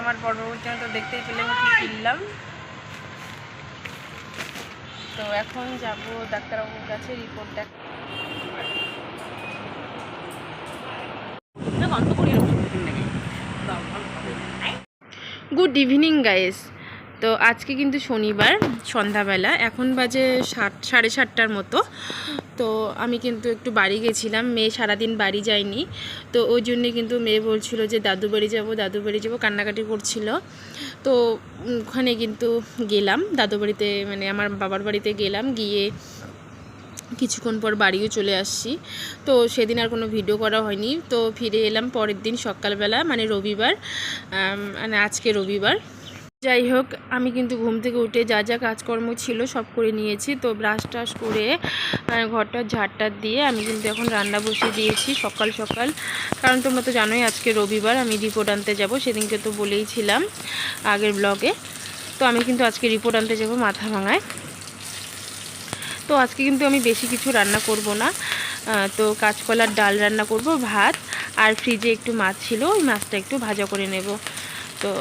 আমার বড়বাবুর জন্য তো দেখতেই পেলে কি কিনলাম। তো এখন যাব ডাক্তারবাবুর কাছে রিপোর্ট দেখ। Good evening guys. তো আজকে কিন্তু শনিবার সন্ধ্যাবেলা, এখন বাজে 7:30টার মতো। তো আমি কিন্তু একটু বাড়ি গেছিলাম, মেয়ে সারাদিন বাড়ি যায়নি, তো ওই জন্যে কিন্তু মেয়ে বলছিল যে দাদু বাড়ি যাবো, কান্নাকাটি করছিল। তো ওখানে কিন্তু গেলাম দাদু বাড়িতে, মানে আমার বাবার বাড়িতে গেলাম, গিয়ে কিছুক্ষণ পর বাড়িও চলে আসছি। তো সেদিন আর কোনো ভিডিও করা হয়নি। তো ফিরে এলাম পরের দিন সকালবেলা, মানে রবিবার, মানে আজকে রবিবার। যাই হোক, আমি কিন্তু ঘুম থেকে উঠে যা যা কাজকর্ম ছিল সব করে নিয়েছি। তো ব্রাশ টাশ করে ঘরটা ঝাড়টার দিয়ে আমি কিন্তু এখন রান্না বসিয়ে দিয়েছি সকাল সকাল। কারণ তোমরা তো জানোই আজকে রবিবার, আমি রিপোর্ট আনতে যাব, সেদিনকে তো বলেইছিলাম আগের ব্লগে। তো আমি কিন্তু আজকে রিপোর্ট আনতে যাব মাথাভাঙায়। তো আজকে কিন্তু আমি বেশি কিছু রান্না করব না। তো কাঁচকলার ডাল রান্না করব, ভাত, আর ফ্রিজে একটু মাছ ছিল, ওই মাছটা একটু ভাজা করে নেব। তো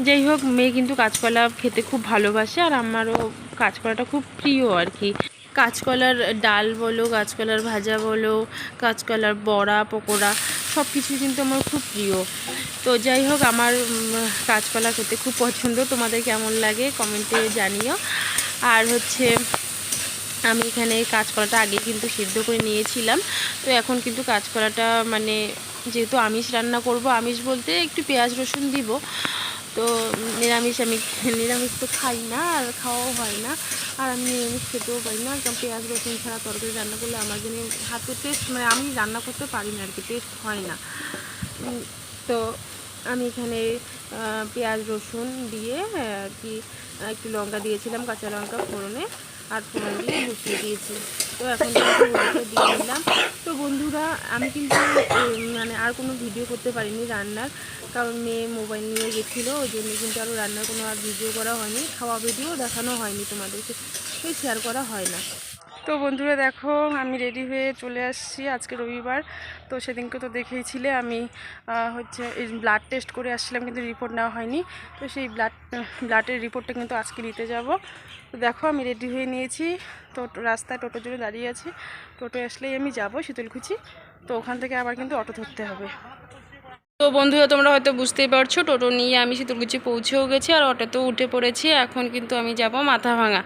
যাই হোক, মেয়ে কিন্তু কাঁচকলা খেতে খুব ভালোবাসে, আর আমারও কাঁচকলাটা খুব প্রিয় আর কি। কাঁচকলার ডাল বলো, কাঁচকলার ভাজা বলো, কাঁচকলার বড়া পকোড়া, সব কিছু কিন্তু আমার খুব প্রিয়। তো যাই হোক, আমার কাঁচকলা খেতে খুব পছন্দ। তোমাদের কেমন লাগে কমেন্টে জানিও। আর হচ্ছে আমি এখানে কাঁচকলাটা আগে কিন্তু সিদ্ধ করে নিয়েছিলাম। তো এখন কিন্তু কাঁচকলাটা, মানে যেহেতু আমিষ রান্না করব, আমিষ বলতে একটু পেঁয়াজ রসুন দিব। তো নিরামিষ তো খাই না, আর খাওয়াও হয় না, আর আমি নিরামিষ খেতেও পারি না। কারণ পেঁয়াজ রসুন ছাড়া তরকারি রান্না করলে আমার জন্য হাতের টেস্ট, মানে আমি রান্না করতে পারি না আর কি, টেস্ট হয় না। তো আমি এখানে পেঁয়াজ রসুন দিয়ে আর কি একটু লঙ্কা দিয়েছিলাম, কাঁচা লঙ্কা ফোড়নে, আর ফোড়ন দিয়ে বসিয়ে দিয়েছি। তো এখন হলুদটা দিয়ে দিলাম। তো বন্ধুরা, আমি কিন্তু মানে আর কোনো ভিডিও করতে পারিনি রান্নার, কারণ মেয়ে মোবাইল নিয়ে গেছিলো, ওই জন্য কিন্তু আরও রান্নার কোনো আর ভিডিও করা হয়নি, খাওয়া ভিডিও দেখানো হয়নি, তোমাদেরকে শেয়ার করা হয় না। তো বন্ধুরা দেখো, আমি রেডি হয়ে চলে আসছি, আজকে রবিবার। তো সেদিনকে তো দেখেইছিলে আমি হচ্ছে এই ব্লাড টেস্ট করে আসছিলাম, কিন্তু রিপোর্ট নেওয়া হয়নি। তো সেই ব্লাডের রিপোর্টটা কিন্তু আজকে নিতে যাব। তো দেখো, আমি রেডি হয়ে নিয়েছি। তো রাস্তায় টোটোর জন্য দাঁড়িয়ে আছি, টোটো আসলেই আমি যাব শীতলকুচি। তো ওখান থেকে আবার কিন্তু অটো ধরতে হবে। তো বন্ধুরা, তোমরা হয়তো বুঝতেই পারছো, টোটো নিয়ে আমি শীতলকুচি পৌঁছেও গেছি, আর অটোতেও উঠে পড়েছি। এখন কিন্তু আমি যাব মাথাভাঙা।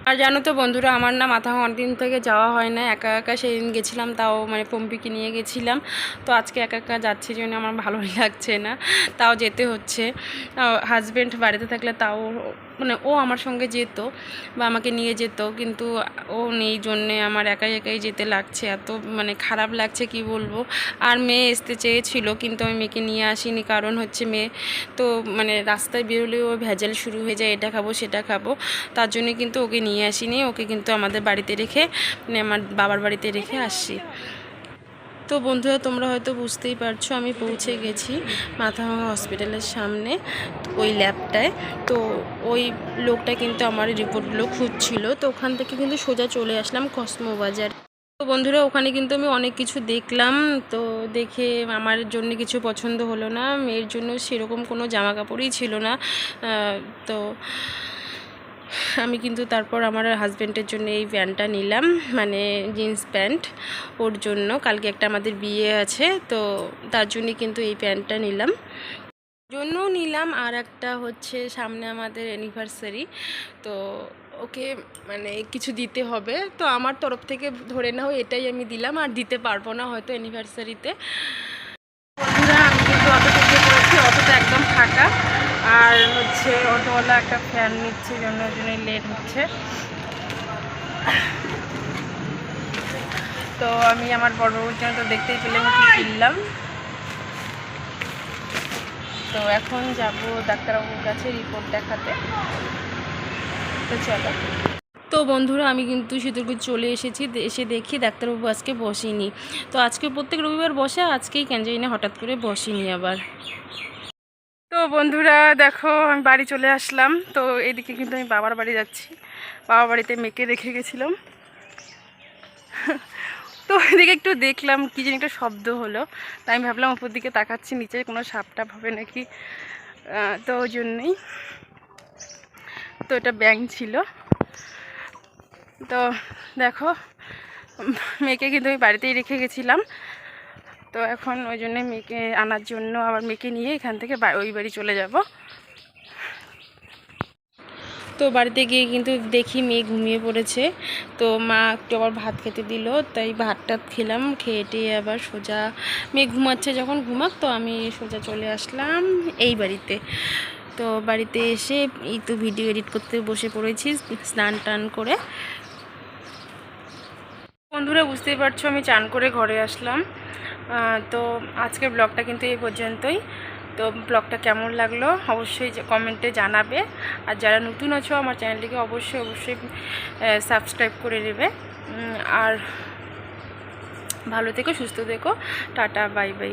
আর জানো তো বন্ধুরা, আমার না মাথাভাঙা অনেকদিন থেকে যাওয়া হয় না, একা একা সেদিন গেছিলাম, তাও মানে পম্পিকে নিয়ে গেছিলাম। তো আজকে একা একা যাচ্ছি জন্য আমার ভালোই লাগছে না, তাও যেতে হচ্ছে। হাজব্যান্ড বাড়িতে থাকলে তাও, মানে ও আমার সঙ্গে যেত বা আমাকে নিয়ে যেত, কিন্তু ও নেই জন্যে আমার একাই একাই যেতে লাগছে, এত মানে খারাপ লাগছে কি বলবো। আর মেয়ে আসতে চেয়েছিল, কিন্তু আমি মেয়েকে নিয়ে আসিনি, কারণ হচ্ছে মেয়ে তো মানে রাস্তায় বেরোলেও ভেজাল শুরু হয়ে যায়, এটা খাবো সেটা খাবো, তার জন্য কিন্তু ওকে নিয়ে আসিনি। ওকে কিন্তু আমাদের বাড়িতে রেখে, মানে আমার বাবার বাড়িতে রেখে আসছি। তো বন্ধুরা, তোমরা হয়তো বুঝতেই পারছো, আমি পৌঁছে গেছি মাথাভাঙা হসপিটালের সামনে, ওই ল্যাবটায়। তো ওই লোকটা কিন্তু আমার রিপোর্টগুলো খুঁজছিল, তো ওখান থেকে কিন্তু সোজা চলে আসলাম কসমো বাজার। তো বন্ধুরা, ওখানে কিন্তু আমি অনেক কিছু দেখলাম। তো দেখে আমার জন্য কিছু পছন্দ হলো না, মেয়ের জন্য সেরকম কোনো জামা কাপড়ই ছিল না। তো আমি কিন্তু তারপর আমার হাজব্যান্ডের জন্য এই প্যান্টটা নিলাম, মানে জিন্স প্যান্ট, ওর জন্য কালকে একটা আমাদের বিয়ে আছে, তো তার জন্যই কিন্তু এই প্যান্টটা নিলাম। আর একটা হচ্ছে সামনে আমাদের অ্যানিভার্সারি, তো ওকে মানে কিছু দিতে হবে, তো আমার তরফ থেকে ধরে নাও এটাই আমি দিলাম, আর দিতে পারবো না হয়তো অ্যানিভার্সারিতে। বন্ধুরা, আমি কিন্তু অটো থেকে পড়েছি, অটোটা একদম ফাঁকা, আর হচ্ছে অটোওয়ালা একটা ফ্যান নিচ্ছে, জন্য লেট হচ্ছে। তো আমি আমার বড়বাবুর জন্য তো দেখতেই পেলে কি কিনলাম। তো এখন যাব ডাক্তারবাবুর কাছে রিপোর্ট দেখাতে। তো চলো। তো বন্ধুরা, আমি কিন্তু শীতলকুচি চলে এসেছি, এসে দেখি ডাক্তারবাবু আজকে বসেনি। তো আজকে প্রত্যেক রবিবার বসে, আজকেই কেন জানি না হঠাৎ করে বসেনি আবার। তো বন্ধুরা দেখো, আমি বাড়ি চলে আসলাম। তো এদিকে কিন্তু আমি বাবার বাড়ি যাচ্ছি, বাবার বাড়িতে মেয়েকে রেখে গেছিলাম। তো এদিকে একটু দেখলাম কি যেন একটা শব্দ হলো, তাই আমি ভাবলাম উপর দিকে তাকাচ্ছি, নিচে কোনো সাপ টাপ হবে নাকি। তো ওই জন্যই তো এটা ব্যাংক ছিল। তো দেখো মেয়েকে কিন্তু আমি বাড়িতেই রেখে গেছিলাম, তো এখন ওই জন্যে মেয়েকে আনার জন্য আবার মেয়েকে নিয়ে এখান থেকে ওই বাড়ি চলে যাব। তো বাড়িতে গিয়ে কিন্তু দেখি মেয়ে ঘুমিয়ে পড়েছে, তো মা একটু আবার ভাত খেতে দিল, তাই ভাত টাত খেলাম, খেয়ে টেয়ে আবার সোজা মেয়ে ঘুমাচ্ছে, যখন ঘুমাক তো আমি সোজা চলে আসলাম এই বাড়িতে। তো বাড়িতে এসে এই তো ভিডিও এডিট করতে বসে পড়েছি স্নান টান করে। বন্ধুরা বুঝতেই পারছো আমি চান করে ঘরে আসলাম। তো আজকের ব্লগটা কিন্তু এই পর্যন্তই। তো ব্লগটা কেমন লাগলো অবশ্যই কমেন্টে জানাবে, আর যারা নতুন আছো আমার চ্যানেলটিকে অবশ্যই সাবস্ক্রাইব করে নেবে। আর ভালো থেকো, সুস্থ থেকো, টাটা, বাই বাই।